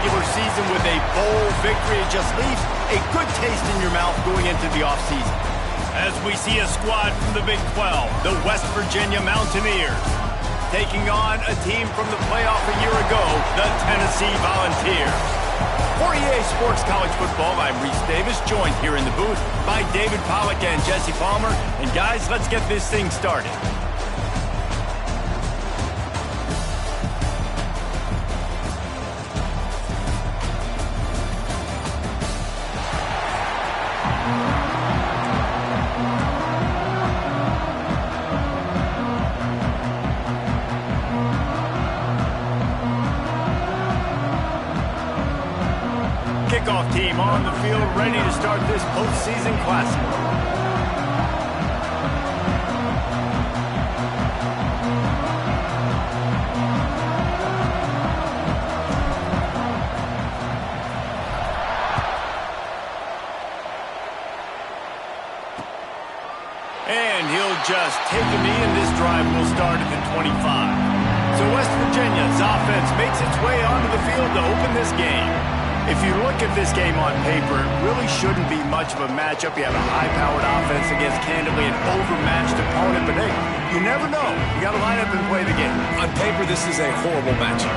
regular season with a bowl victory. It just leaves a good taste in your mouth going into the offseason. As we see a squad from the Big 12, the West Virginia Mountaineers, taking on a team from the playoff a year ago, the Tennessee Volunteers. For EA Sports College Football, I'm Reese Davis, joined here in the booth by David Pollack and Jesse Palmer. And guys, let's get this thing started. Kickoff team on the field, ready to start this postseason classic. And he'll just take a knee, and this drive will start at the 25. So West Virginia's offense makes its way onto the field to open this game. If you look at this game on paper, it really shouldn't be much of a matchup. You have a high-powered offense against, candidly, an overmatched opponent. But, hey, you never know. You got to line up and play the game. On paper, this is a horrible matchup.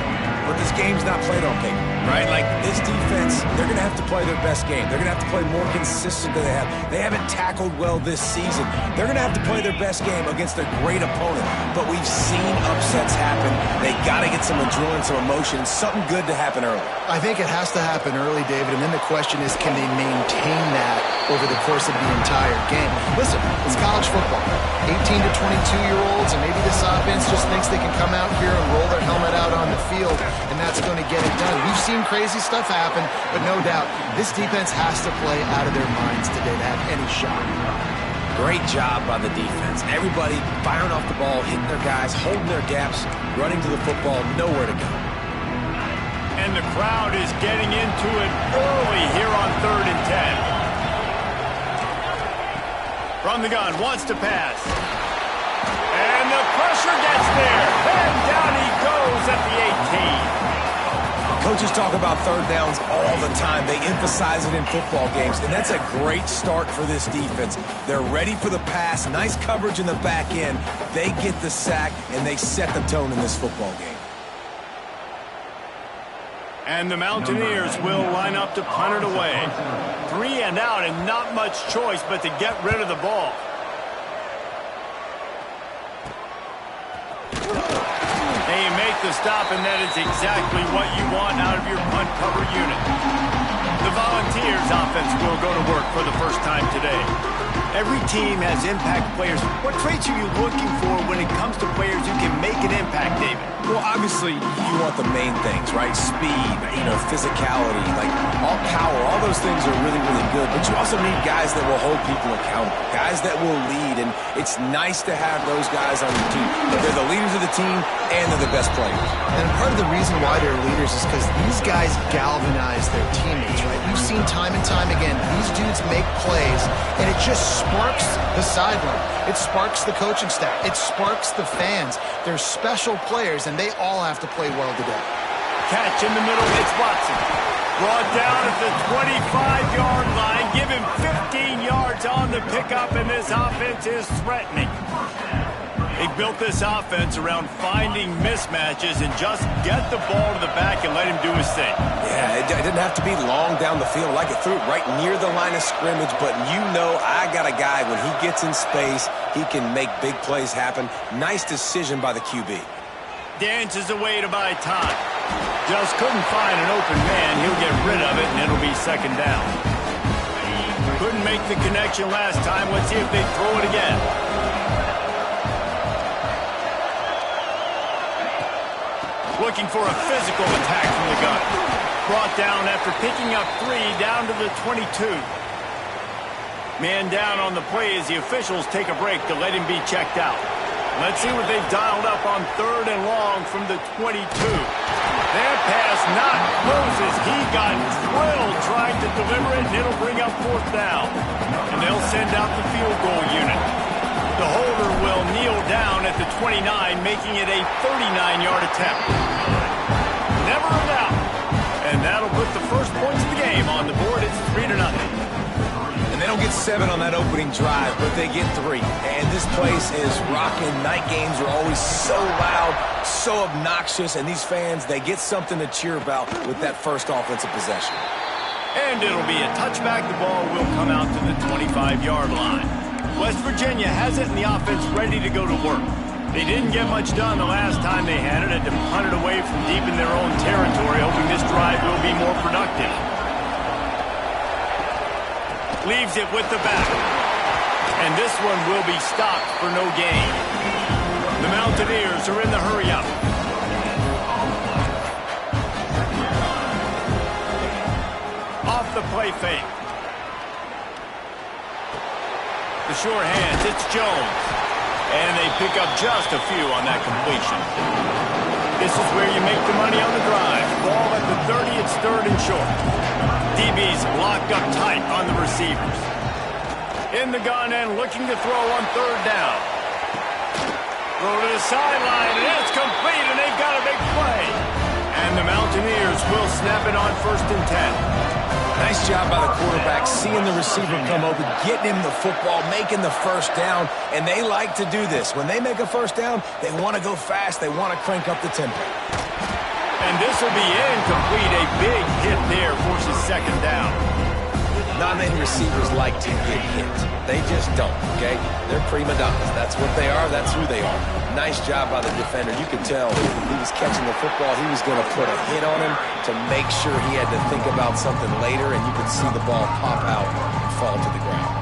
But this game's not played on paper, right? Like, this defense, they're going to have to play their best game. They're going to have to play more consistent than they have. They haven't tackled well this season. They're going to have to play their best game against a great opponent. But we've seen upsets happen. They got to get some adrenaline, some emotion, something good to happen early. I think it has to happen early, David, and then the question is, can they maintain that over the course of the entire game? Listen, it's college football. 18 to 22-year-olds, and maybe this offense just thinks they can come out here and roll their helmet out on the field, and that's going to get it done. We've seen crazy stuff happen, but no doubt, this defense has to play out of their minds today to have any shot. Great job by the defense. Everybody firing off the ball, hitting their guys, holding their gaps, running to the football, nowhere to go. And the crowd is getting into it early here on 3rd and 10. From the gun, wants to pass. And the pressure gets there. And down he goes at the 18. Coaches talk about third downs all the time. They emphasize it in football games, and that's a great start for this defense. They're ready for the pass, nice coverage in the back end. They get the sack, and they set the tone in this football game. And the Mountaineers will line up to punt it away. 3 and out, and not much choice but to get rid of the ball. They make the stop, and that is exactly what you want out of your punt cover unit. The Volunteers offense will go to work for the first time today. Every team has impact players. What traits are you looking for when it comes to players who can make an impact, David? Well, obviously, you want the main things, right? Speed, physicality, like all power, all those things are really, really good. But you also need guys that will hold people accountable, guys that will lead. And it's nice to have those guys on your team. They're the leaders of the team, and they're the best players. And part of the reason why they're leaders is because these guys galvanize their teammates, right? We've seen time and time again, these dudes make plays, and it just sparks the sideline. It sparks the coaching staff. It sparks the fans. They're special players, and they all have to play well today. Catch in the middle, it's Watson. Brought down at the 25-yard line. Give him 15 yards on the pickup, and this offense is threatening. They built this offense around finding mismatches and just get the ball to the back and let him do his thing. Yeah, it didn't have to be long down the field. Like it threw it right near the line of scrimmage, but I got a guy, when he gets in space, he can make big plays happen. Nice decision by the QB. Dances away to buy time. Just couldn't find an open man. He'll get rid of it, and it'll be 2nd down. Couldn't make the connection last time. Let's see if they throw it again. Looking for a physical attack from the gun. Brought down after picking up 3 down to the 22. Man down on the play as the officials take a break to let him be checked out. Let's see what they've dialed up on 3rd and long from the 22. That pass not Moses. He got drilled trying to deliver it, and it'll bring up 4th down. And they'll send out the field goal unit. The holder will kneel down at the 29, making it a 39-yard attempt. Never a doubt. And that'll get 7 on that opening drive, but they get 3. And this place is rocking. Night games are always so loud, so obnoxious, and these fans, they get something to cheer about with that first offensive possession. And it'll be a touchback. The ball will come out to the 25-yard line. West Virginia has it, and the offense ready to go to work. They didn't get much done the last time they had it. Had to punt it away from deep in their own territory, hoping this drive will be more productive. Leaves it with the back. And this one will be stopped for no gain. The Mountaineers are in the hurry-up. Off the play fake. The sure hands, it's Jones. And they pick up just a few on that completion. This is where you make the money on the drive. Ball at the 30, it's 3rd and short. DB's blocked up tight on the receivers. In the gun and looking to throw on 3rd down. Throw to the sideline, and it's complete, and they've got a big play. And the Mountaineers will snap it on 1st and 10. Nice job by the quarterback, seeing the receiver come open, getting him the football, making the first down, and they like to do this. When they make a first down, they want to go fast. They want to crank up the tempo. And this will be incomplete. A big hit there forces 2nd down. Not many receivers like to get hit. They just don't, okay? They're prima donnas. That's what they are. That's who they are. Nice job by the defender. You could tell he was catching the football. He was going to put a hit on him to make sure he had to think about something later, and you could see the ball pop out and fall to the ground.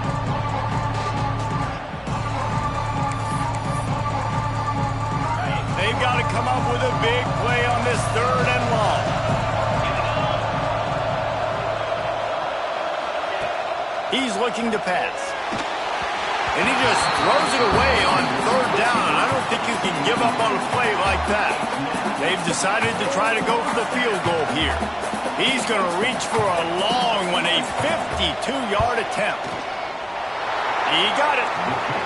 They've got to come up with a big play on this 3rd and long. He's looking to pass. And he just throws it away on 3rd down. I don't think you can give up on a play like that. They've decided to try to go for the field goal here. He's going to reach for a long one, a 52-yard attempt. He got it.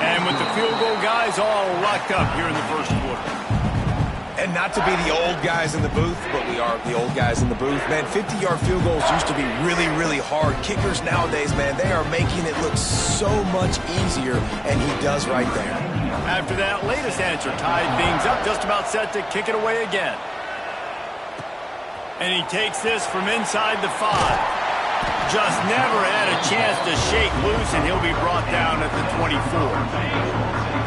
And with the field goal guys all locked up here in the 1st quarter. And not to be the old guys in the booth, but we are the old guys in the booth. Man, 50-yard field goals used to be really, really hard. Kickers nowadays, man, they are making it look so much easier, and he does right there. After that latest answer, tied things up, just about set to kick it away again. And he takes this from inside the 5. Just never had a chance to shake loose, and he'll be brought down at the 24.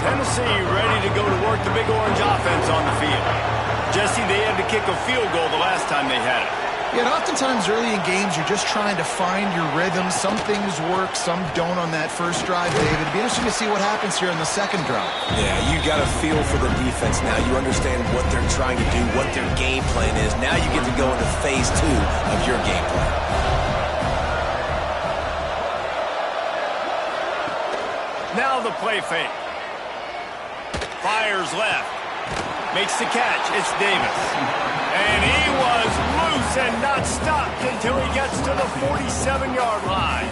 Tennessee ready to go to work the Big Orange offense on the field. Jesse, they had to kick a field goal the last time they had it. Yeah, and oftentimes early in games, you're just trying to find your rhythm. Some things work, some don't on that first drive, David. It'd be interesting to see what happens here in the 2nd drive. Yeah, you got a feel for the defense now. You understand what they're trying to do, what their game plan is. Now you get to go into phase 2 of your game plan. Now the play fake. Fires left. Makes the catch. It's Davis. And he was loose and not stopped until he gets to the 47-yard line.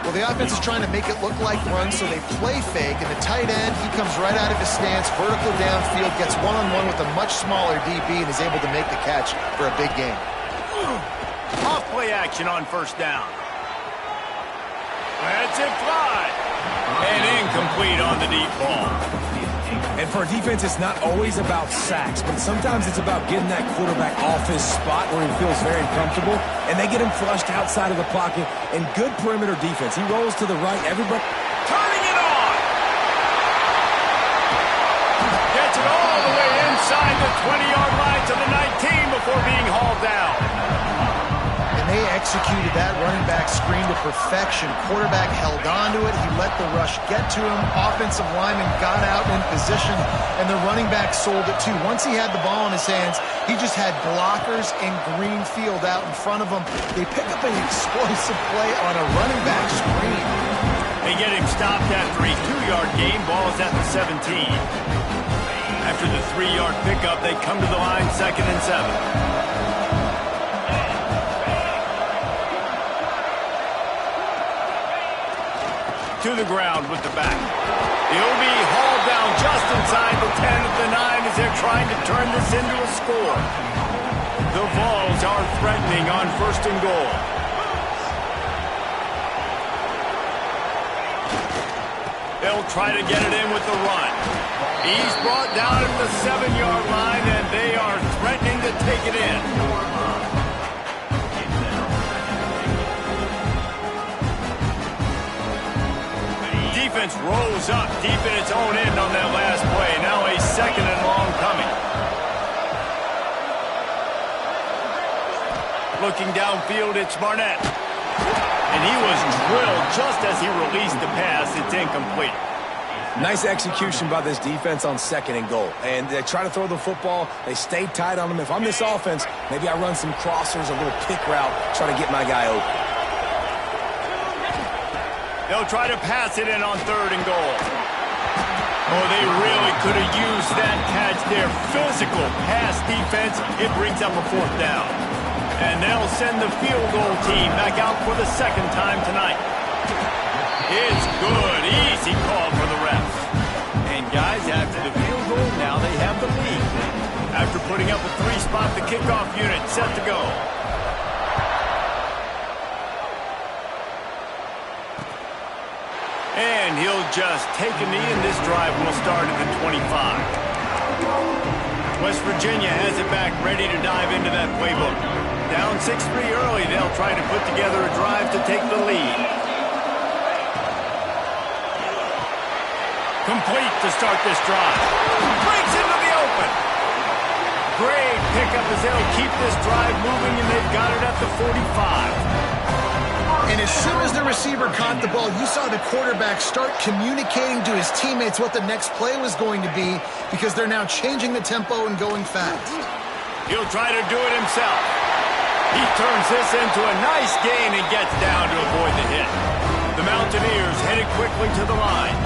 Well, the offense is trying to make it look like runs, so they play fake. And the tight end, he comes right out of his stance, vertical downfield, gets one-on-one with a much smaller DB, and is able to make the catch for a big gain. Off play action on 1st down. That's it fly. And incomplete on the deep ball. And for a defense, it's not always about sacks, but sometimes it's about getting that quarterback off his spot where he feels very comfortable, and they get him flushed outside of the pocket. And good perimeter defense. He rolls to the right. Everybody turning it on. Gets it all the way inside the 20-yard line to the 19 before being hauled down. They executed that running back screen to perfection. Quarterback held on to it. He let the rush get to him. Offensive lineman got out in position, and the running back sold it too. Once he had the ball in his hands, he just had blockers and green field out in front of him. They pick up an explosive play on a running back screen. They get him stopped after a 2-yard gain. Ball is at the 17. After the 3-yard pickup, they come to the line 2nd and 7. To the ground with the back. He'll be hauled down just inside the 10 at the 9 as they're trying to turn this into a score. The Vols are threatening on 1st and goal. They'll try to get it in with the run. He's brought down at the 7-yard line, and they are threatening to take it in. Defense rolls up deep in its own end on that last play. Now a 2nd and long coming. Looking downfield, it's Barnett. And he was drilled just as he released the pass. It's incomplete. Nice execution by this defense on 2nd and goal. And they try to throw the football. They stay tight on them. If I'm this offense, maybe I run some crossers, a little pick route, try to get my guy open. They'll try to pass it in on 3rd and goal. Oh, they really could have used that catch there. Physical pass defense. It brings up a 4th down. And they'll send the field goal team back out for the 2nd time tonight. It's good. Easy call for the refs. And guys, after the field goal, now they have the lead. After putting up a 3-spot, the kickoff unit set to go. And he'll just take a knee, and this drive will start at the 25. West Virginia has it back, ready to dive into that playbook. Down 6-3 early, they'll try to put together a drive to take the lead. Complete to start this drive. Breaks into the open. Great pickup as they'll keep this drive moving, and they've got it at the 45. And as soon as the receiver caught the ball, you saw the quarterback start communicating to his teammates what the next play was going to be, because they're now changing the tempo and going fast. He'll try to do it himself. He turns this into a nice gain and gets down to avoid the hit. The Mountaineers headed quickly to the line.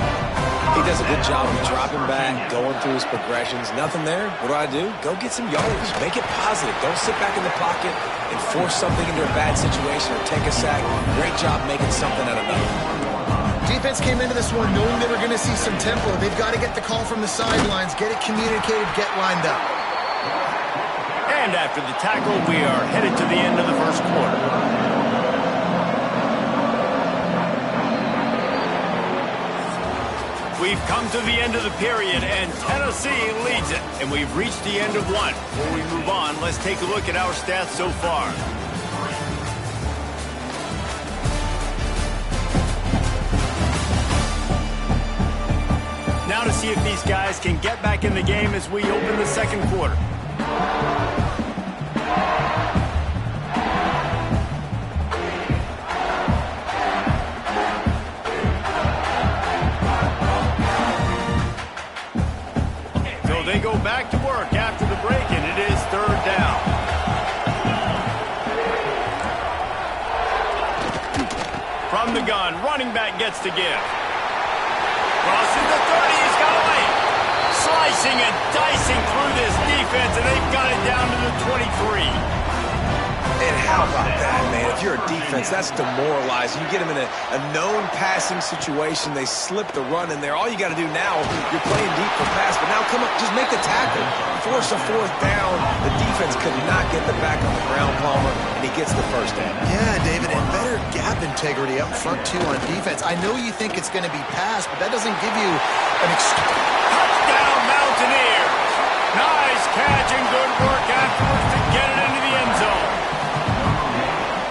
He does a good job of dropping back, going through his progressions. Nothing there. What do? Go get some yardage. Make it positive. Don't sit back in the pocket and force something into a bad situation or take a sack. Great job making something out of nothing. Defense came into this one knowing they were going to see some tempo. They've got to get the call from the sidelines, get it communicated, get lined up. And after the tackle, we are headed to the end of the first quarter. We've come to the end of the period, and Tennessee leads it. And we've reached the end of one. Before we move on, let's take a look at our stats so far. Now to see if these guys can get back in the game as we open the second quarter. So they go back to work after the break, and it is 3rd down. From the gun, running back gets to give. Crossing the 30, he's got away. Slicing and dicing through this defense, and they've got it down to the 23. And how about that, man? If you're a defense, that's demoralizing. You get them in a known passing situation. They slip the run in there. All you got to do now, you're playing deep for pass, but now come up, just make the tackle. Force a 4th down. The defense could not get the back on the ground, Palmer, and he gets the 1st down. Yeah, David, and better gap integrity up front, too, on defense. I know you think it's going to be pass, but that doesn't give you an touchdown, Mountaineers. Nice catch and good work afterwards to get it into the end zone.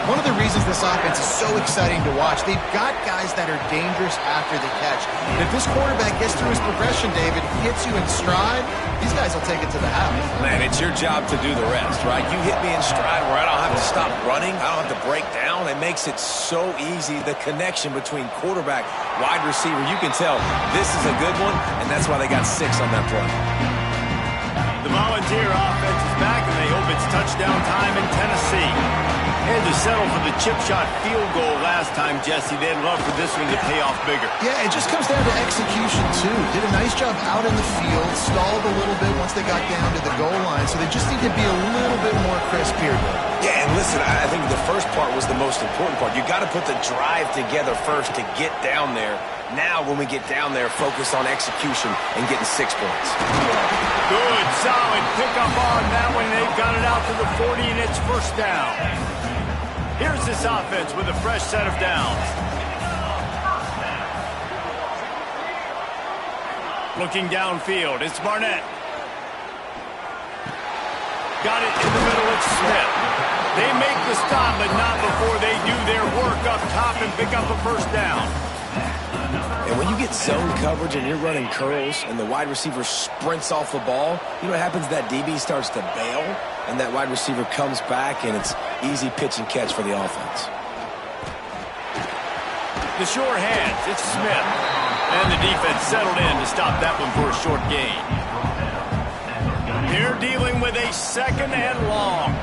One of the reasons this offense is so exciting to watch, they've got guys that are dangerous after the catch. And if this quarterback gets through his progression, David, hits you in stride, these guys will take it to the house. Man, it's your job to do the rest, right? You hit me in stride where I don't have to stop running. I don't have to break down. It makes it so easy. The connection between quarterback, wide receiver, you can tell this is a good one, and that's why they got 6 on that play. The Volunteer offense is back, and they hope it's touchdown time in Tennessee. Had to settle for the chip shot field goal last time, Jesse. They'd love for this one to pay off bigger. Yeah, it just comes down to execution, too. Did a nice job out in the field, stalled a little bit once they got down to the goal line, so they just need to be a little bit more crisp here. Yeah, and listen, I think the first part was the most important part. You got to put the drive together first to get down there. Now, when we get down there, focus on execution and getting 6 points. Good, solid pickup on that one. They've got it out to the 40, and it's 1st down. Here's this offense with a fresh set of downs. Looking downfield, it's Barnett. Got it in the middle, it's Smith. They make the stop, but not before they do their work up top and pick up a first down. And when you get zone coverage and you're running curls and the wide receiver sprints off the ball, you know what happens? That DB starts to bail, and that wide receiver comes back, and it's easy pitch and catch for the offense. The sure hands, it's Smith. And the defense settled in to stop that one for a short gain. They're dealing with a second and long.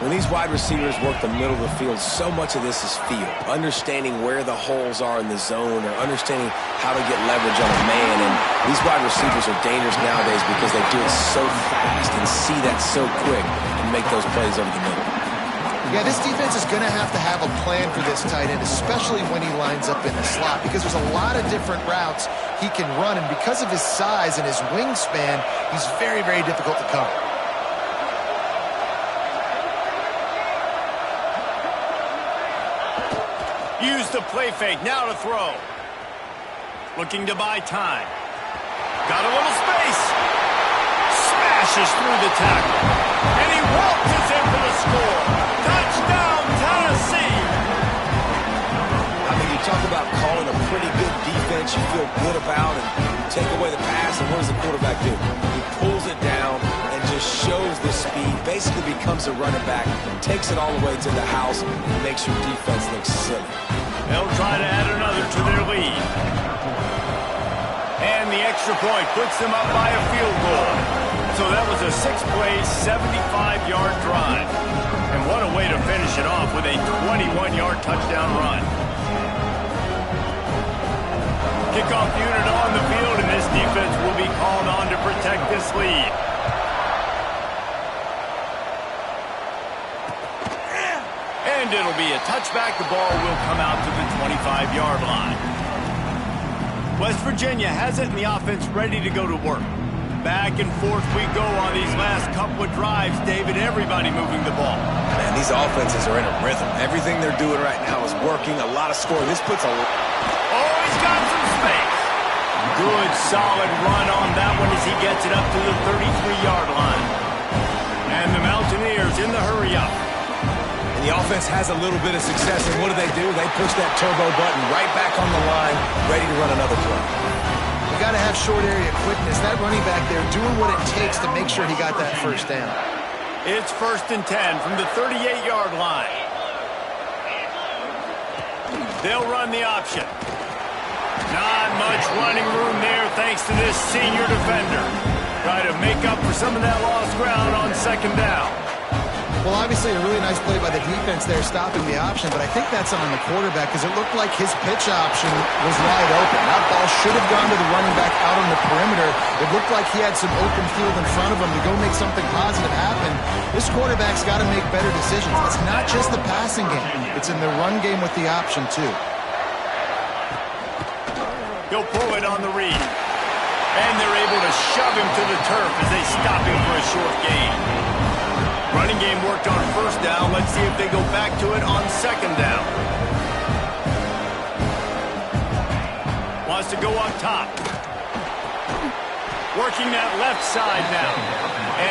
When these wide receivers work the middle of the field, so much of this is feel. Understanding where the holes are in the zone or understanding how to get leverage on a man. And these wide receivers are dangerous nowadays because they do it so fast and see that so quick and make those plays over the middle. Yeah, this defense is going to have a plan for this tight end, especially when he lines up in the slot, because there's a lot of different routes he can run, and because of his size and his wingspan, he's very, very difficult to cover. Use the play fake, now to throw. Looking to buy time. Got a little space. Smashes through the tackle. And he waltzes in for the score. Touchdown, Tennessee! I mean, you talk about calling a pretty good defense you feel good about, and you take away the pass, and what does the quarterback do? He pulls it down and just shows the speed, basically becomes a running back, takes it all the way to the house, and makes your defense look silly. They'll try to add another to their lead. And the extra point puts them up by a field goal. So that was a 6-play, 75-yard drive. And what a way to finish it off with a 21-yard touchdown run. Kickoff unit on the field, and this defense will be called on to protect this lead. And it'll be a touchback. The ball will come out to the 25-yard line. West Virginia has it in the offense ready to go to work. Back and forth we go on these last couple of drives, David. Everybody moving the ball. Man, these offenses are in a rhythm. Everything they're doing right now is working. A lot of scoring. This puts a... Oh, he's got some space. Good, solid run on that one as he gets it up to the 33-yard line. And the Mountaineers in the hurry-up. And the offense has a little bit of success, and what do? They push that turbo button right back on the line, ready to run another play. You got to have short area quickness. That running back there doing what it takes to make sure he got that first down. It's 1st and 10 from the 38-yard line. They'll run the option. Not much running room there thanks to this senior defender. Try to make up for some of that lost ground on 2nd down. Well, obviously a really nice play by the defense there stopping the option, but I think that's on the quarterback because it looked like his pitch option was wide open. That ball should have gone to the running back out on the perimeter. It looked like he had some open field in front of him to go make something positive happen. This quarterback's got to make better decisions. It's not just the passing game. It's in the run game with the option, too. He'll pull it on the read. And they're able to shove him to the turf as they stop him for a short gain. Running game worked on 1st down. Let's see if they go back to it on 2nd down. Wants to go up top. Working that left side now.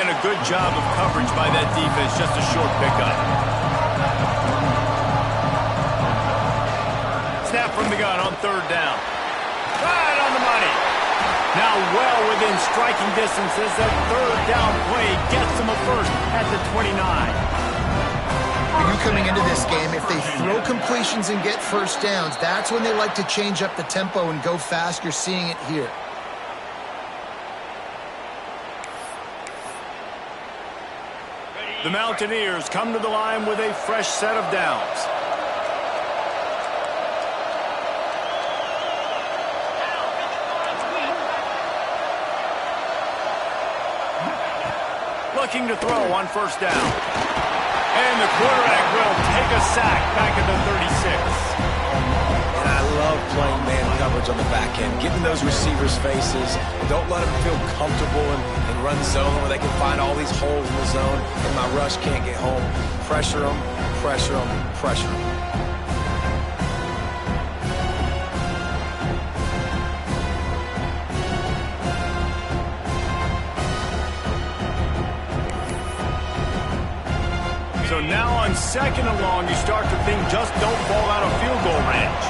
And a good job of coverage by that defense. Just a short pickup. Snap from the gun on 3rd down. Right on the money. Now well within striking distance as that 3rd down play gets them a first at the 29. For you coming into this game, if they throw completions and get first downs, that's when they like to change up the tempo and go fast. You're seeing it here. The Mountaineers come to the line with a fresh set of downs. Looking to throw on 1st down. And the quarterback will take a sack back at the 36. And I love playing man coverage on the back end, getting those receivers' faces. Don't let them feel comfortable and run zone where they can find all these holes in the zone and my rush can't get home. Pressure them, pressure them, pressure them. So now on 2nd and long, you start to think just don't fall out of field goal range.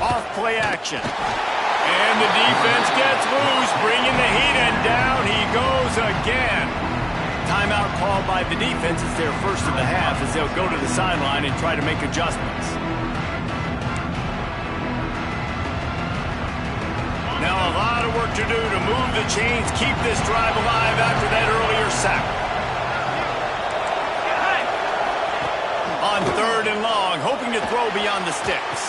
Off play action. And the defense gets loose, bringing the heat, and down he goes again. Timeout called by the defense. It's their first of the half as they'll go to the sideline and try to make adjustments. Now a lot of work to do to move the chains, keep this drive alive after that earlier sack. On 3rd and long, hoping to throw beyond the sticks.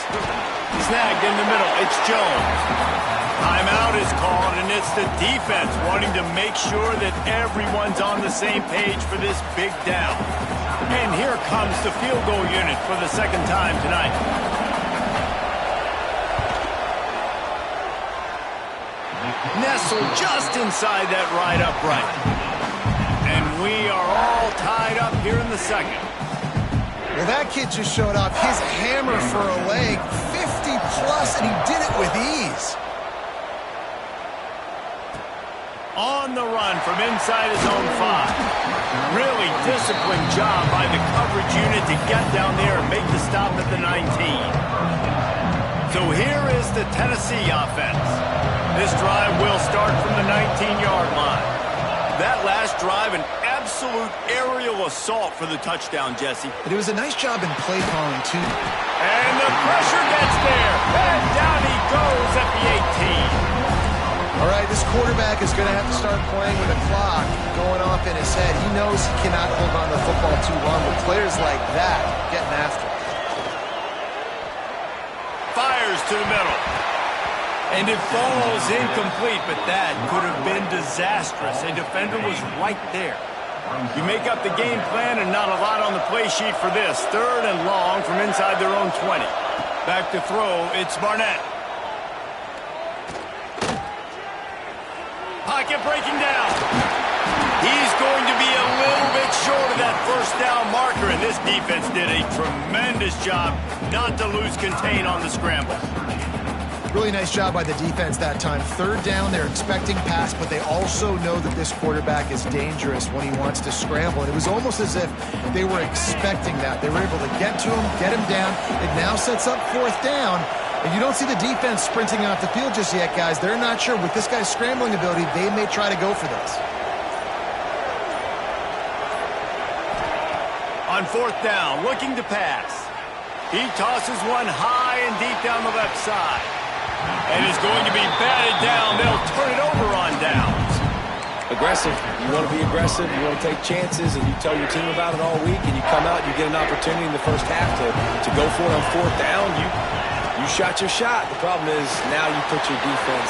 Snagged in the middle, it's Jones. Timeout is called, and it's the defense wanting to make sure that everyone's on the same page for this big down. And here comes the field goal unit for the 2nd time tonight. Nestled just inside that right upright. And we are all tied up here in the 2nd. Well, that kid just showed off his hammer for a leg, 50-plus, and he did it with ease. On the run from inside his own 5. Really disciplined job by the coverage unit to get down there and make the stop at the 19. So here is the Tennessee offense. This drive will start from the 19-yard line. That last drive, an absolute aerial assault for the touchdown, Jesse. But it was a nice job in play calling, too. And the pressure gets there. And down he goes at the 18. All right, this quarterback is going to have to start playing with a clock going off in his head. He knows he cannot hold on to the football too long, but players like that getting after it. Fires to the middle. And it falls incomplete, but that could have been disastrous. A defender was right there. You make up the game plan and not a lot on the play sheet for this. 3rd and long from inside their own 20. Back to throw, it's Barnett. Pocket breaking down. He's going to be a little bit short of that 1st down marker, and this defense did a tremendous job not to lose contain on the scramble. Really nice job by the defense that time. 3rd down, they're expecting pass, but they also know that this quarterback is dangerous when he wants to scramble. And it was almost as if they were expecting that. They were able to get to him, get him down. It now sets up 4th down. And you don't see the defense sprinting off the field just yet, guys. They're not sure. With this guy's scrambling ability, they may try to go for this. On 4th down, looking to pass. He tosses one high and deep down the left side. And is going to be batted down. They'll turn it over on downs. Aggressive. You want to be aggressive. You want to take chances, and you tell your team about it all week, and you come out, you get an opportunity in the first half to go for it on 4th down. You shot your shot. The problem is now you put your defense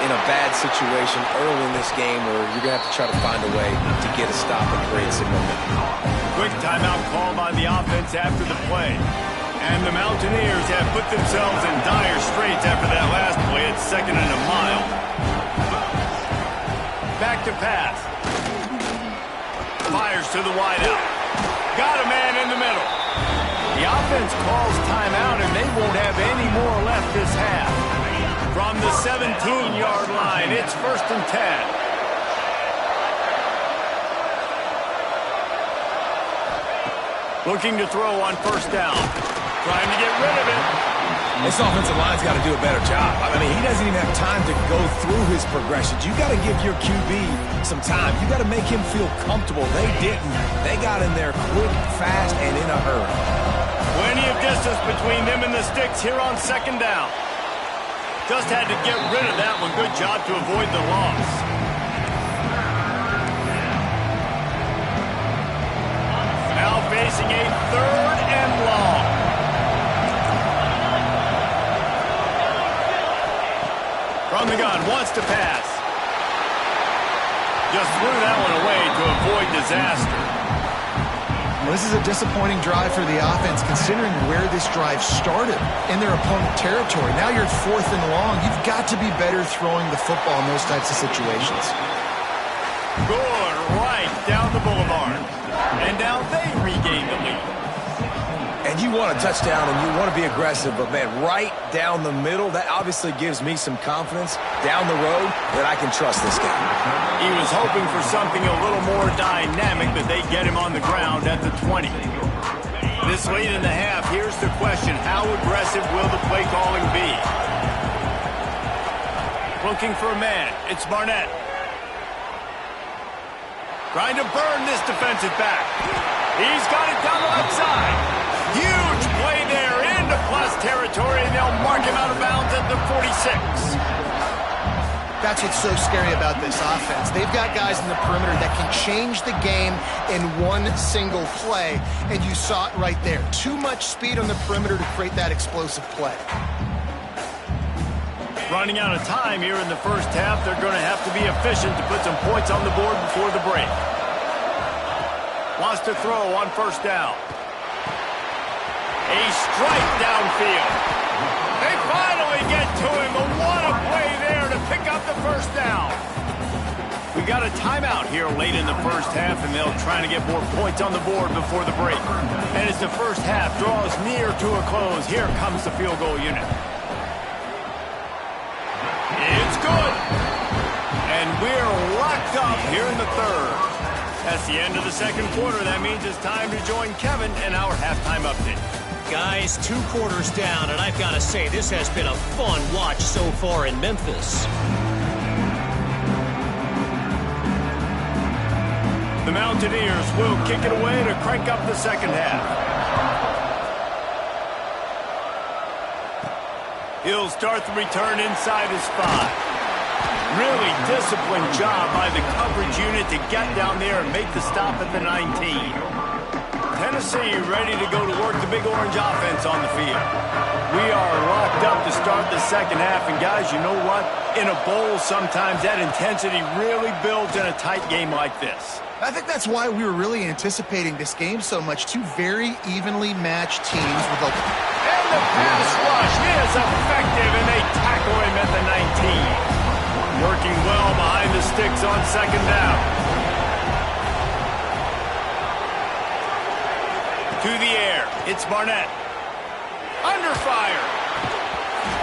in a bad situation early in this game where you're going to have to try to find a way to get a stop and create some momentum. Quick timeout call by the offense after the play. And the Mountaineers have put themselves in dire straits after that last play. It's 2nd and a mile. Back to pass. Fires to the wideout. Got a man in the middle. The offense calls timeout, and they won't have any more left this half. From the 17-yard line, it's 1st and 10. Looking to throw on 1st down. Trying to get rid of it. This offensive line's got to do a better job. I mean, he doesn't even have time to go through his progressions. You got to give your QB some time. You got to make him feel comfortable. They didn't. They got in there quick, fast, and in a hurry. Plenty of distance between them and the sticks here on 2nd down. Just had to get rid of that one. Good job to avoid the loss. Now facing a 3rd and long. From the gun, wants to pass. Just threw that one away to avoid disaster. Well, this is a disappointing drive for the offense, considering where this drive started in their opponent territory. Now you're at 4th and long. You've got to be better throwing the football in those types of situations. Good right down the boulevard. And now they regain the lead. And And you want a touchdown and you want to be aggressive, but, man, right down the middle, that obviously gives me some confidence down the road that I can trust this guy. He was hoping for something a little more dynamic, but they get him on the ground at the 20. This late in the half, here's the question: how aggressive will the play calling be? Looking for a man. It's Barnett. Trying to burn this defensive back. He's got it down the left side. Huge play there into plus territory, and they'll mark him out of bounds at the 46. That's what's so scary about this offense. They've got guys in the perimeter that can change the game in one single play, and you saw it right there. Too much speed on the perimeter to create that explosive play. Running out of time here in the first half, they're going to have to be efficient to put some points on the board before the break. Wants to throw on first down. A strike downfield. They finally get to him, but what a play there to pick up the first down. We got a timeout here late in the first half, and they'll try to get more points on the board before the break. And as the first half draws near to a close, here comes the field goal unit. It's good. And we're locked up here in the third. That's the end of the second quarter. That means it's time to join Kevin in our halftime update. Guys, 2 quarters down, and I've got to say, this has been a fun watch so far in Memphis. The Mountaineers will kick it away to crank up the second half. He'll start the return inside his 5. Really disciplined job by the coverage unit to get down there and make the stop at the 19. Tennessee ready to go to work the Big Orange offense on the field. We are locked up to start the second half, and guys, you know what? In a bowl, sometimes that intensity really builds in a tight game like this. I think that's why we were really anticipating this game so much. 2 very evenly matched teams with a... And the pass rush is effective, and they tackle him at the 19. Working well behind the sticks on second down. To the air, it's Barnett. Under fire.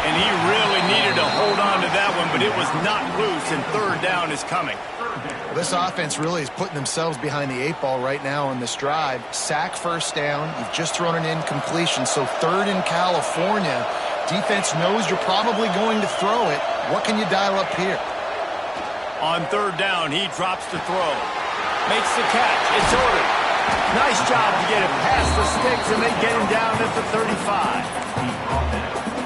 And he really needed to hold on to that one, but it was not loose, and third down is coming. Well, this offense really is putting themselves behind the 8 ball right now on this drive. Sack first down. You've just thrown an incompletion, so third in California. Defense knows you're probably going to throw it. What can you dial up here? On third down, he drops the throw. Makes the catch. It's ordered. Nice job to get it past the sticks, and they get him down at the 35.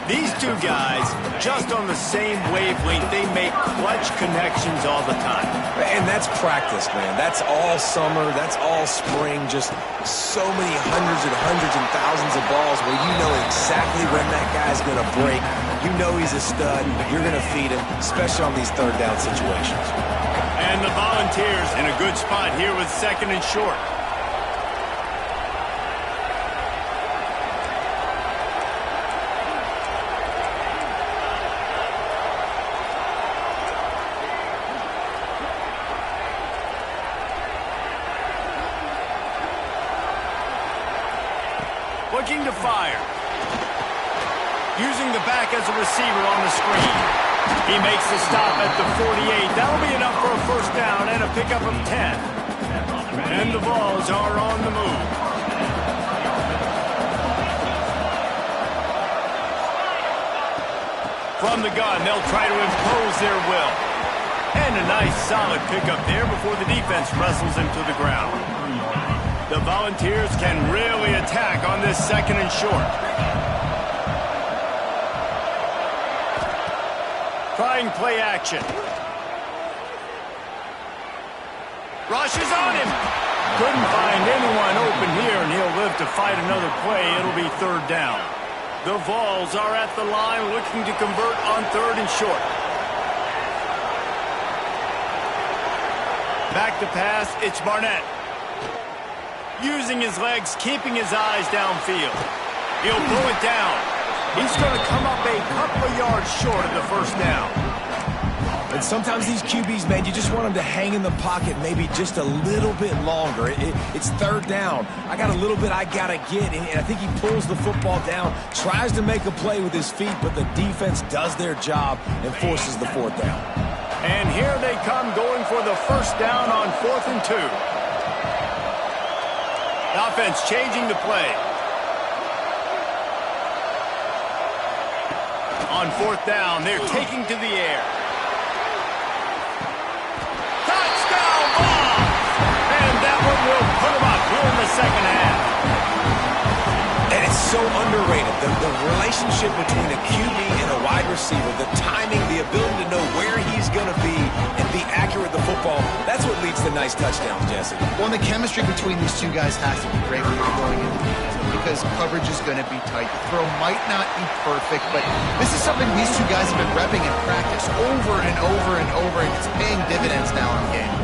These 2 guys, just on the same wavelength, they make clutch connections all the time. And that's practice, man. That's all summer. That's all spring. Just so many hundreds and thousands of balls where you know exactly when that guy's going to break. You know he's a stud. You're going to feed him, especially on these third down situations. And the Volunteers in a good spot here with second and short. Looking to fire. Using the back as a receiver on the screen. He makes the stop at the 48. That'll be enough for a first down and a pickup of 10. And the Vols are on the move. From the gun, they'll try to impose their will. And a nice solid pickup there before the defense wrestles him to the ground. The Volunteers can really attack on this second and short. Trying play action. Rush is on him. Couldn't find anyone open here, and he'll live to fight another play. It'll be third down. The Vols are at the line looking to convert on third and short. Back to pass, it's Barnett. Using his legs, keeping his eyes downfield. He'll pull it down. He's going to come up a couple of yards short of the first down. And sometimes these QBs, man, you just want them to hang in the pocket maybe just a little bit longer. It's third down. I got a little bit I got to get, and I think he pulls the football down, tries to make a play with his feet, but the defense does their job and forces the fourth down. And here they come going for the first down on 4th and 2. The offense changing the play. On 4th down, they're taking to the air. Touchdown ball! And that one will put them up here in the second half. And it's so underrated. The relationship between a QB and a wide receiver, the timing, the ability to know where he's going to be and be accurate with the football, that's what leads to nice touchdowns, Jesse. Well, and the chemistry between these two guys has to be great when you're going into the game because coverage is going to be tight. The throw might not be perfect, but this is something these two guys have been repping in practice over and over and over, and it's paying dividends now in the game.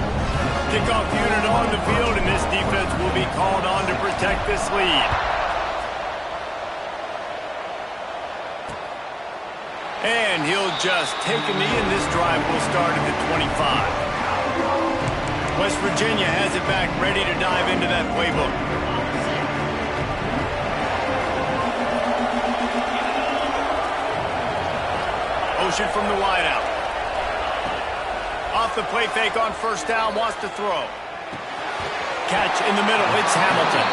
Kickoff unit on the field, and this defense will be called on to protect this lead. And he'll just take a knee, and this drive will start at the 25. West Virginia has it back, ready to dive into that playbook. Ocean from the wideout. Off the play fake on first down, wants to throw. Catch in the middle, it's Hamilton.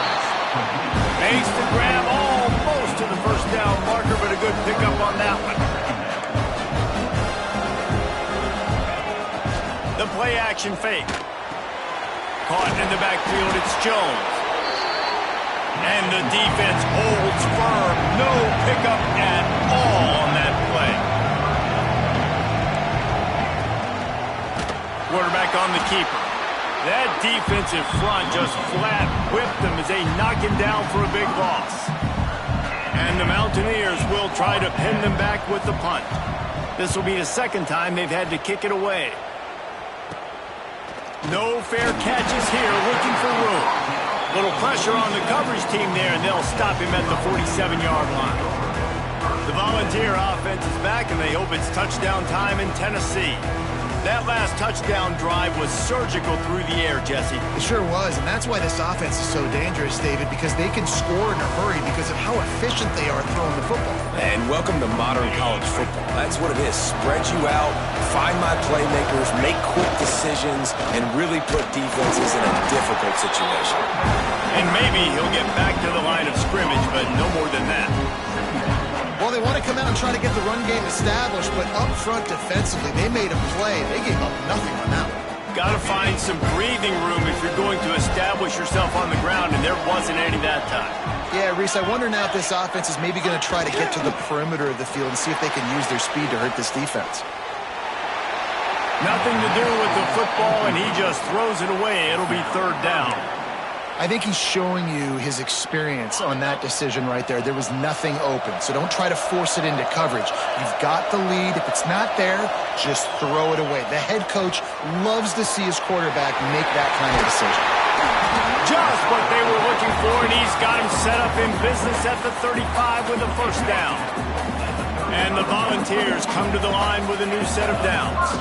Makes the grab almost to the first down marker, but a good pickup on that one. The play action fake. Caught in the backfield, it's Jones. And the defense holds firm. No pickup at all on that play. Quarterback on the keeper. That defensive front just flat whipped them as they knock him down for a big loss. And the Mountaineers will try to pin them back with the punt. This will be the second time they've had to kick it away. No fair catches here, looking for room. Little pressure on the coverage team there, and they'll stop him at the 47-yard line. The Volunteer offense is back, and they hope it's touchdown time in Tennessee. That last touchdown drive was surgical through the air, Jesse. It sure was, and that's why this offense is so dangerous, David, because they can score in a hurry because of how efficient they are throwing the football. And welcome to modern college football. That's what it is. Spread you out, find my playmakers, make quick decisions, and really put defenses in a difficult situation. And maybe he'll get back to the line of scrimmage, but no more than that. Well, they want to come out and try to get the run game established, but up front defensively, they made a play. They gave up nothing on that one. Got to find some breathing room if you're going to establish yourself on the ground, and there wasn't any that time. Yeah, Reese, I wonder now if this offense is maybe going to try to get to the perimeter of the field and see if they can use their speed to hurt this defense. Nothing to do with the football, and he just throws it away. It'll be third down. I think he's showing you his experience on that decision right there. There was nothing open, so don't try to force it into coverage. You've got the lead. If it's not there, just throw it away. The head coach loves to see his quarterback make that kind of decision. Just what they were looking for, and he's got him set up in business at the 35 with a first down. And the Volunteers come to the line with a new set of downs.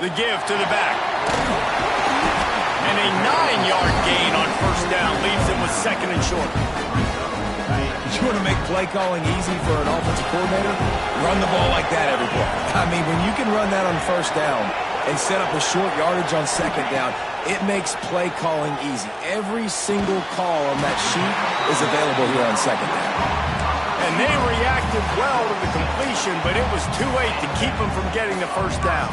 The give to the back. And a 9-yard gain on first down leaves him with second and short. You want to make play calling easy for an offensive coordinator? Run the ball like that every play. I mean, when you can run that on first down and set up a short yardage on second down, it makes play calling easy. Every single call on that sheet is available here on second down. And they reacted well to the completion, but it was too late to keep them from getting the first down.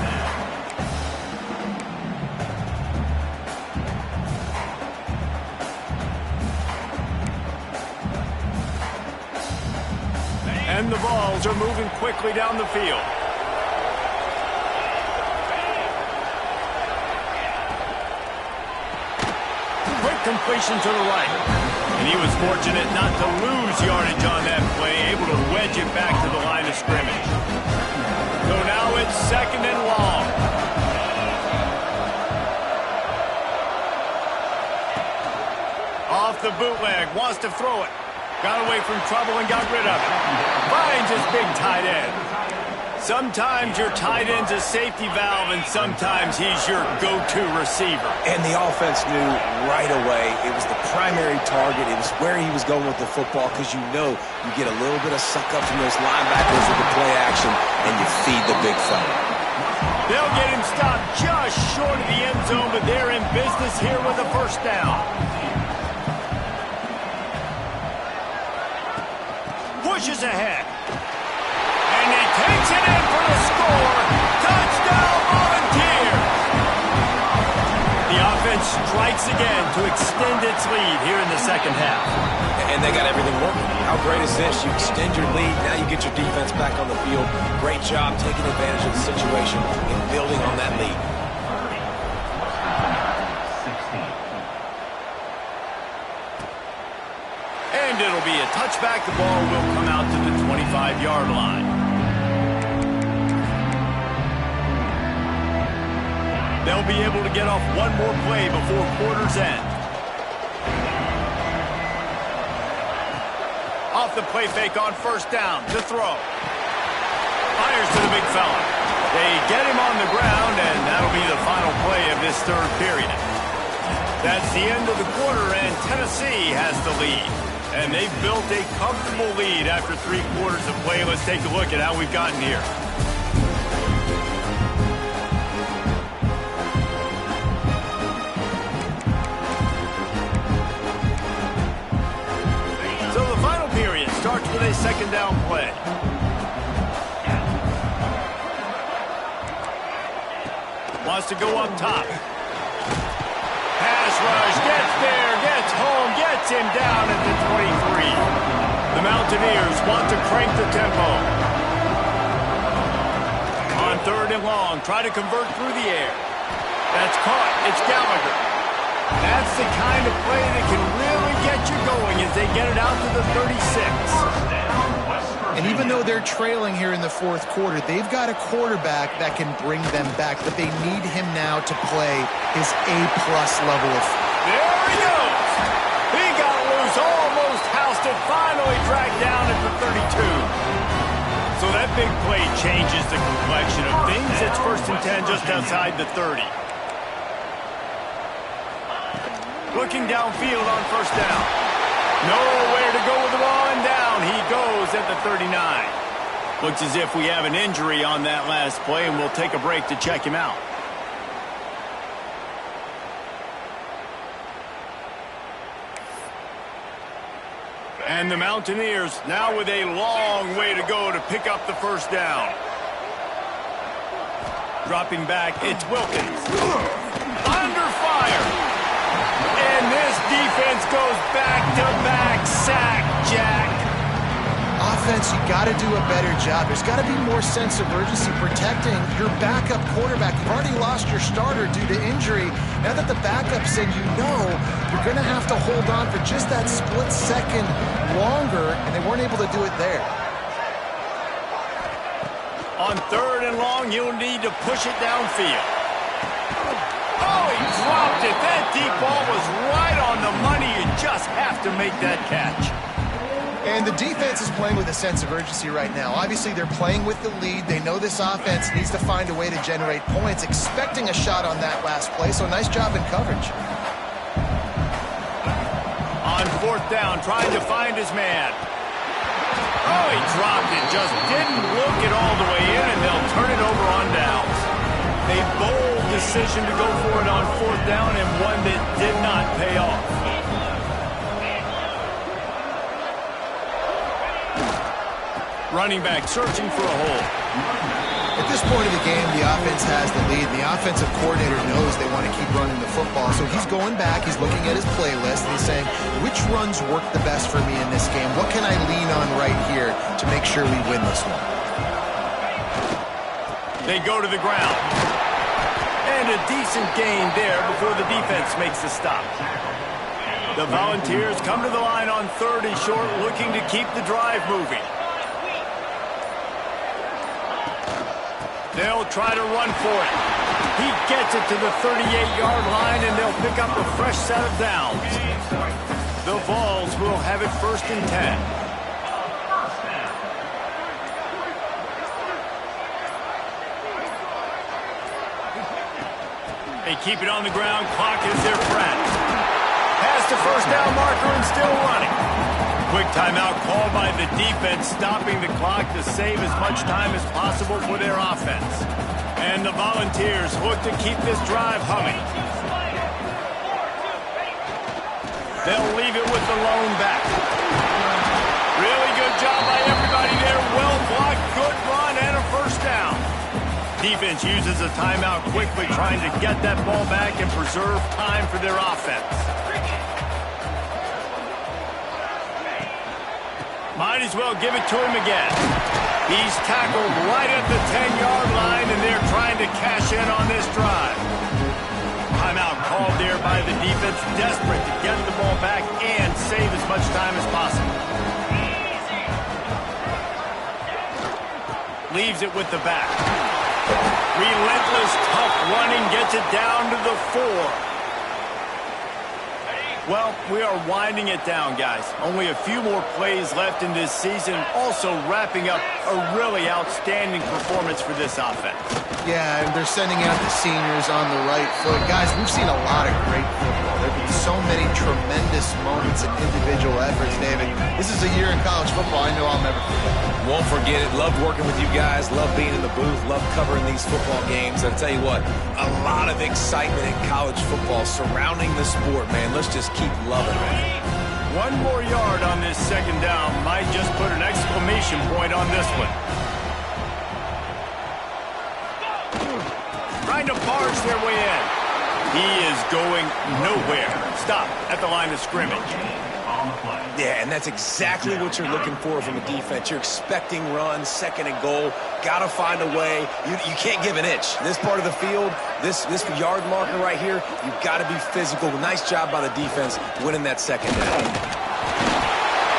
And the balls are moving quickly down the field. Quick completion to the right. And he was fortunate not to lose yardage on that play, able to wedge it back to the line of scrimmage. So now it's second and long. Off the bootleg, wants to throw it. Got away from trouble and got rid of it. Finds his big tight end. Sometimes your tight end's a safety valve, and sometimes he's your go-to receiver. And the offense knew right away it was the primary target. It was where he was going with the football, because you know you get a little bit of suck-up from those linebackers with the play action, and you feed the big fella. They'll get him stopped just short of the end zone, but they're in business here with a first down. Pushes ahead. And he takes it in for the score. Touchdown, Volunteers! The offense strikes again to extend its lead here in the second half. And they got everything working. How great is this? You extend your lead, now you get your defense back on the field. Great job taking advantage of the situation and building on that lead. And it'll be a touchback. The ball will come out to the 25-yard line. They'll be able to get off one more play before quarter's end. Off the play fake on first down to throw. Fires to the big fella. They get him on the ground, and that'll be the final play of this third period. That's the end of the quarter, and Tennessee has the lead. And they've built a comfortable lead after 3 quarters of play. Let's take a look at how we've gotten here. So the final period starts with a second down play. Wants to go up top. Pass rush, gets there, gets home, gets him down at the 23. The Mountaineers want to crank the tempo. On third and long, try to convert through the air. That's caught. It's Gallagher. That's the kind of play that can really get you going as they get it out to the 36. And even though they're trailing here in the fourth quarter, they've got a quarterback that can bring them back, but they need him now to play his A-plus level of... There he goes! He got loose, almost housed it, finally dragged down at the 32. So that big play changes the complexion of things. It's first and 10 just outside the 30. Looking downfield on first down. Nowhere to go with the ball, and down he goes at the 39. Looks as if we have an injury on that last play, and we'll take a break to check him out. And the Mountaineers now with a long way to go to pick up the first down. Dropping back, it's Wilkins. Under fire. And this defense goes back-to-back sack, Jack. Offense, you got to do a better job. There's got to be more sense of urgency protecting your backup quarterback. You've already lost your starter due to injury. Now that the backup's in, you know you're going to have to hold on for just that split second longer, and they weren't able to do it there. On third and long, you'll need to push it downfield. Oh, he dropped it. That deep ball was right on the money. You just have to make that catch. And the defense is playing with a sense of urgency right now. Obviously, they're playing with the lead. They know this offense needs to find a way to generate points, expecting a shot on that last play, so nice job in coverage. On fourth down, trying to find his man. Oh, he dropped it. Just didn't look it all the way in, and they'll turn it over on downs. A bold decision to go for it on fourth down, and one that did not pay off. Running back searching for a hole. At this point of the game, the offense has the lead. The offensive coordinator knows they want to keep running the football, so he's going back, he's looking at his playlist, and he's saying, which runs work the best for me in this game? What can I lean on right here to make sure we win this one? They go to the ground. And a decent gain there before the defense makes the stop. The Volunteers come to the line on third and short, looking to keep the drive moving. They'll try to run for it. He gets it to the 38-yard line, and they'll pick up a fresh set of downs. The Vols will have it 1st and 10. They keep it on the ground. Clock is their friend. Past the first down marker and still running. Quick timeout called by the defense, stopping the clock to save as much time as possible for their offense. And the Volunteers look to keep this drive humming. They'll leave it with the lone back. Really good job by everybody there. Well blocked, good run, and a 1st down. Defense uses a timeout quickly, trying to get that ball back and preserve time for their offense. Might as well give it to him again. He's tackled right at the 10-yard line, and they're trying to cash in on this drive. Timeout called there by the defense, desperate to get the ball back and save as much time as possible. Leaves it with the back. Relentless, tough running, gets it down to the 4. Well, we are winding it down, guys. Only a few more plays left in this season, also wrapping up a really outstanding performance for this offense. Yeah, and they're sending out the seniors on the right foot. Guys, we've seen a lot of great football. There have been so many tremendous moments and individual efforts, David. This is a year in college football I know I'll never forget. Won't forget it. Loved working with you guys. Loved being in the booth. Loved covering these football games. I'll tell you what, a lot of excitement in college football surrounding the sport, man. Let's just keep loving it. 1 more yard on this 2nd down. Might just put an exclamation point on this one. Trying to barge their way in. He is going nowhere. Stop at the line of scrimmage. Yeah, and that's exactly what you're looking for from a defense. You're expecting runs, 2nd and goal. Got to find a way. You can't give an inch. This part of the field, this yard marker right here, you've got to be physical. Nice job by the defense winning that 2nd down.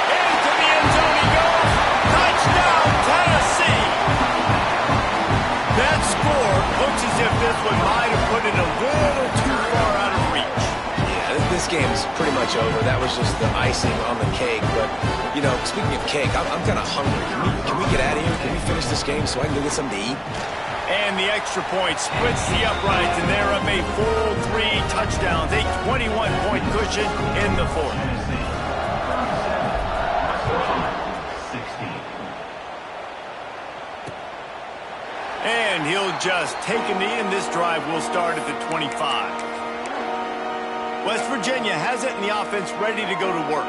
Into the end zone he goes. Touchdown, Tennessee. That score looks as if this one might have put it a little too far out of reach. This game is pretty much over. That was just the icing on the cake. But, you know, speaking of cake, I'm kind of hungry. Can we get out of here? Can we finish this game so I can go get something to eat? And the extra point splits the uprights, and they're up a full 3 touchdowns, a 21-point cushion in the 4th. And he'll just take a knee, and this drive will start at the 25. West Virginia has it in the offense ready to go to work.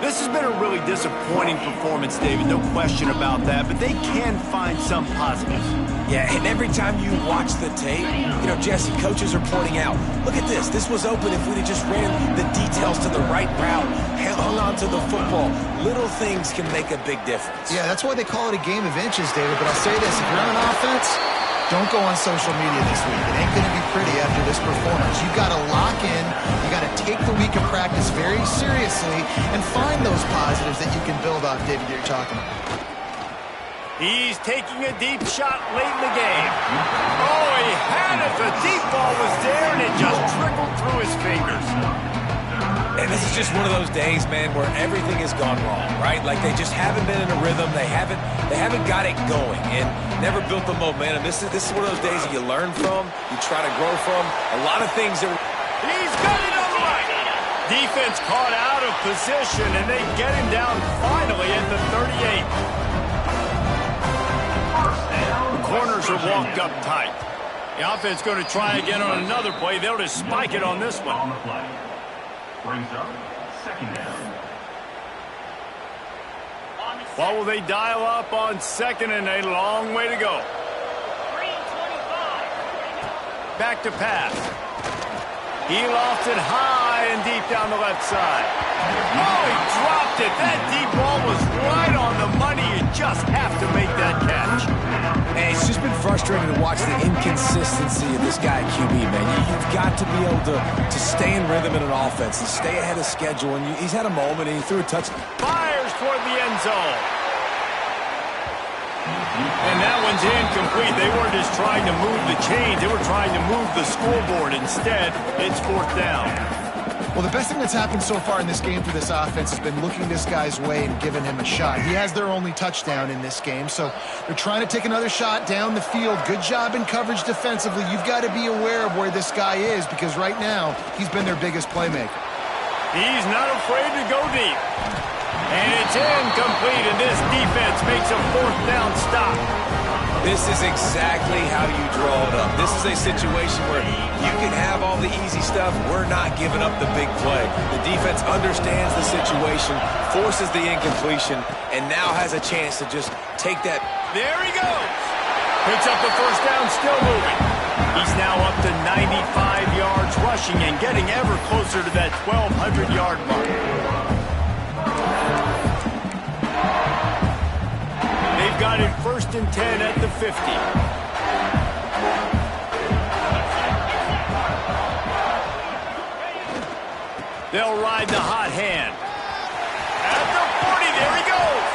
This has been a really disappointing performance, David, no question about that, but they can find some positives. Yeah, and every time you watch the tape, you know, Jesse, coaches are pointing out, look at this. This was open if we'd have just ran the details to the right route, hung on to the football. Little things can make a big difference. Yeah, that's why they call it a game of inches, David. But I'll say this, if you're on offense, don't go on social media this week. It ain't going to be pretty after this performance. You've got to lock in. You got to take the week of practice very seriously and find those positives that you can build off, David, you're talking about. He's taking a deep shot late in the game. Oh, he had it. The deep ball was there, and it just trickled through his fingers. And this is just one of those days, man, where everything has gone wrong, right? Like they just haven't been in a rhythm. They haven't got it going and never built the momentum. This is one of those days that you learn from, you try to grow from. A lot of things that... He's got it on the right. Defense caught out of position, and they get him down finally at the 38. The corners are walked up tight. The offense going to try again on another play. They'll just spike it on this one. Brings up 2nd down. What will they dial up on 2nd and a long way to go? Back to pass. He lofts it high and deep down the left side. Oh, he dropped it. That deep ball was right on the money. You just have to make that catch. And it's just been frustrating to watch the inconsistency of this guy at QB, man. You've got to be able to stay in rhythm in an offense and stay ahead of schedule. And he's had a moment, and he threw a touchdown. Fires toward the end zone. And that one's incomplete. They weren't just trying to move the chains. They were trying to move the scoreboard. Instead, it's 4th down. Well, Well, the best thing that's happened so far in this game for this offense has been looking this guy's way and giving him a shot. He has their only touchdown in this game, so they're trying to take another shot down the field. Good job in coverage defensively. You've got to be aware of where this guy is because right now he's been their biggest playmaker. He's not afraid to go deep. And it's incomplete, and this defense makes a fourth down stop. This is exactly how you draw it up. This is a situation where you can have all the easy stuff. We're not giving up the big play. The defense understands the situation, forces the incompletion, and now has a chance to just take that. There he goes. Picks up the first down, still moving. He's now up to 95 yards rushing and getting ever closer to that 1,200-yard mark. They've got it 1st and 10 at the 50. They'll ride the hot hand. At the 40, there he goes.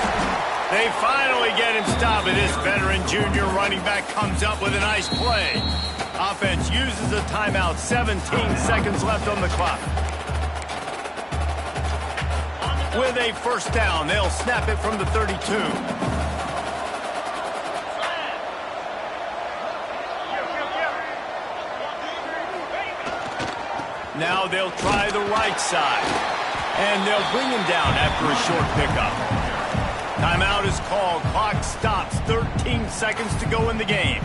They finally get him stopped, and this veteran junior running back comes up with a nice play. Offense uses a timeout, 17 seconds left on the clock. With a first down, they'll snap it from the 32. Now they'll try the right side. And they'll bring him down after a short pickup. Timeout is called. Clock stops. 13 seconds to go in the game.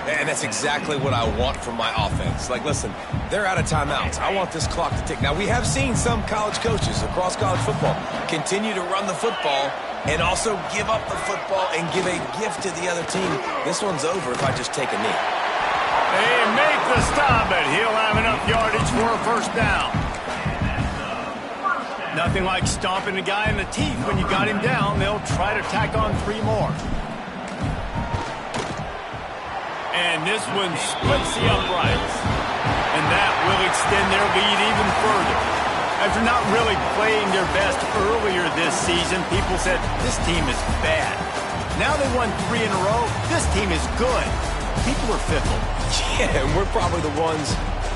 And that's exactly what I want from my offense. Like, listen, they're out of timeouts. I want this clock to tick. Now, we have seen some college coaches across college football continue to run the football and also give up the football and give a gift to the other team. This one's over if I just take a knee. They make the stop, but he'll have enough yardage for a first down. Nothing like stomping a guy in the teeth when you got him down. They'll try to tack on 3 more. And this one splits the uprights. And that will extend their lead even further. After not really playing their best earlier this season, people said, this team is bad. Now they won 3 in a row. This team is good. People are fickle. Yeah, and we're probably the ones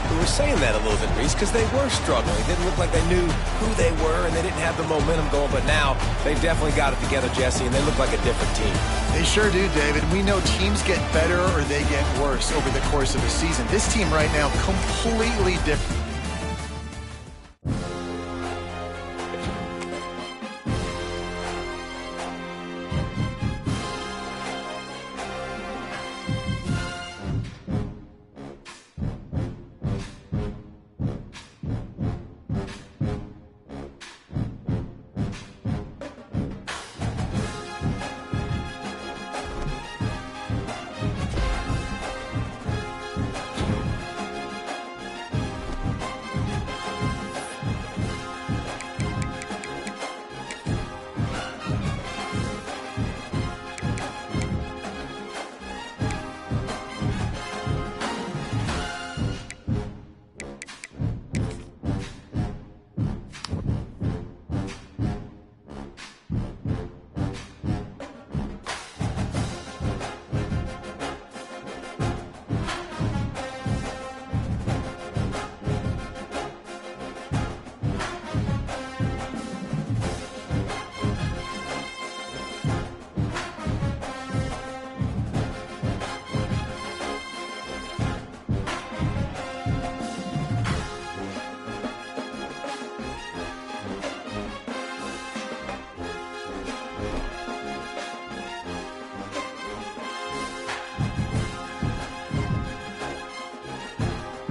who were saying that a little bit, Reese, because they were struggling. It didn't look like they knew who they were, and they didn't have the momentum going. But now they've definitely got it together, Jesse, and they look like a different team. They sure do, David. We know teams get better or they get worse over the course of a season. This team right now, completely different.